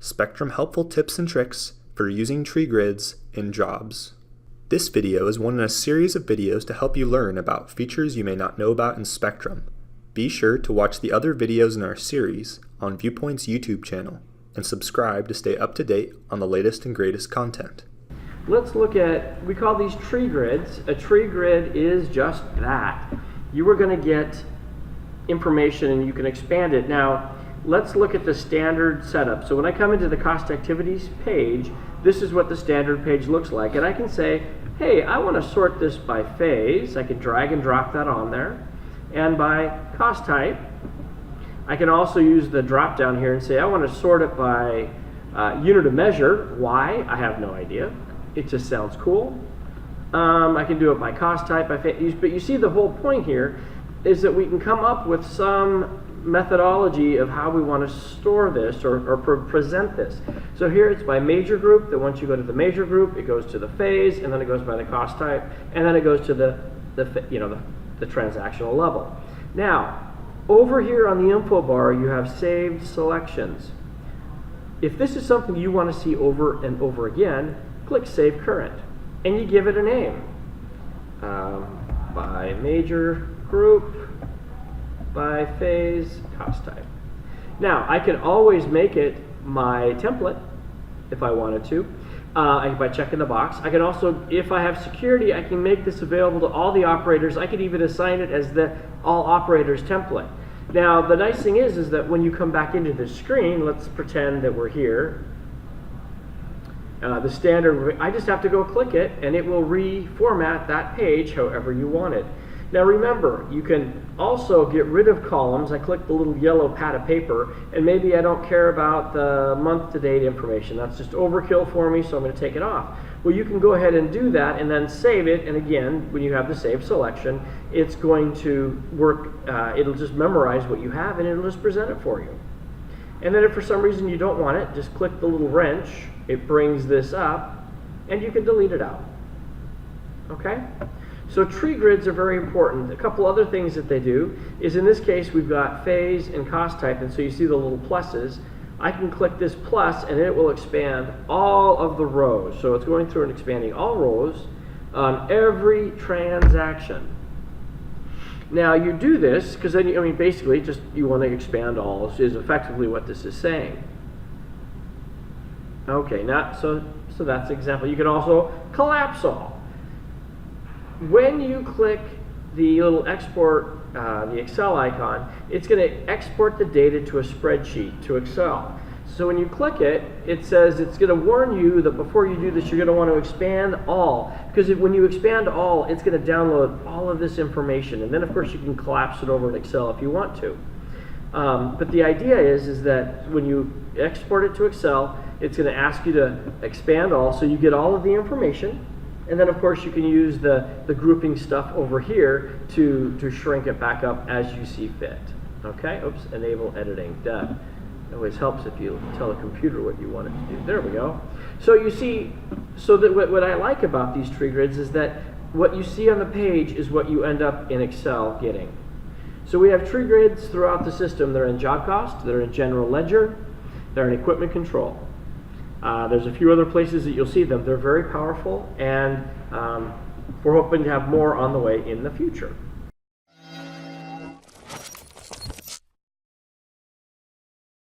Spectrum helpful tips and tricks for using tree grids in jobs. This video is one in a series of videos to help you learn about features you may not know about in Spectrum. Be sure to watch the other videos in our series on Viewpoint's YouTube channel and subscribe to stay up to date on the latest and greatest content. Let's look at, we call these tree grids. A tree grid is just that. You are going to get information and you can expand it. Now, let's look at the standard setup. So when I come into the cost activities page, this is what the standard page looks like. And I can say, hey, I want to sort this by phase. I can drag and drop that on there. And by cost type, I can also use the drop down here and say, I want to sort it by unit of measure. Why? I have no idea. It just sounds cool. I can do it by cost type, by phase. But you see the whole point here is that we can come up with some methodology of how we want to store this or present this. So here it's by major group, that once you go to the major group, it goes to the phase, and then it goes by the cost type, and then it goes to the transactional level. Now, over here on the info bar, you have saved selections. If this is something you want to see over and over again, click Save Current, and you give it a name. By major group, by phase, cost type. Now, I can always make it my template if I wanted to by checking the box. I can also, if I have security, I can make this available to all the operators. I could even assign it as the all operators template. Now, the nice thing is that when you come back into the screen, let's pretend that we're here. The standard, I just have to go click it and it will reformat that page however you want it. Now remember, you can also get rid of columns. I click the little yellow pad of paper, and maybe I don't care about the month-to-date information. That's just overkill for me, so I'm going to take it off. Well, you can go ahead and do that and then save it, and again, when you have the save selection, it's going to work. It'll just memorize what you have, and it'll just present it for you. And then if for some reason you don't want it, just click the little wrench. It brings this up, and you can delete it out. Okay? So tree grids are very important. A couple other things that they do is, in this case, we've got phase and cost type, and so you see the little pluses. I can click this plus, and it will expand all of the rows. So it's going through and expanding all rows on every transaction. Now you do this because then basically just you want to expand all is effectively what this is saying. Okay, so that's an example. You can also collapse all. When you click the little export, the Excel icon, it's going to export the data to a spreadsheet, to Excel. So when you click it, it says it's going to warn you that before you do this, you're going to want to expand all. Because when you expand all, it's going to download all of this information. And then, of course, you can collapse it over in Excel if you want to. But the idea is that when you export it to Excel, it's going to ask you to expand all, so you get all of the information. And then, of course, you can use the grouping stuff over here to shrink it back up as you see fit. Okay? Oops, enable editing. Duh. It always helps if you tell the computer what you want it to do. There we go. So you see, so that what I like about these tree grids is that what you see on the page is what you end up in Excel getting. So we have tree grids throughout the system. They're in job cost, they're in general ledger, they're in equipment control. There's a few other places that you'll see them. They're very powerful, and we're hoping to have more on the way in the future.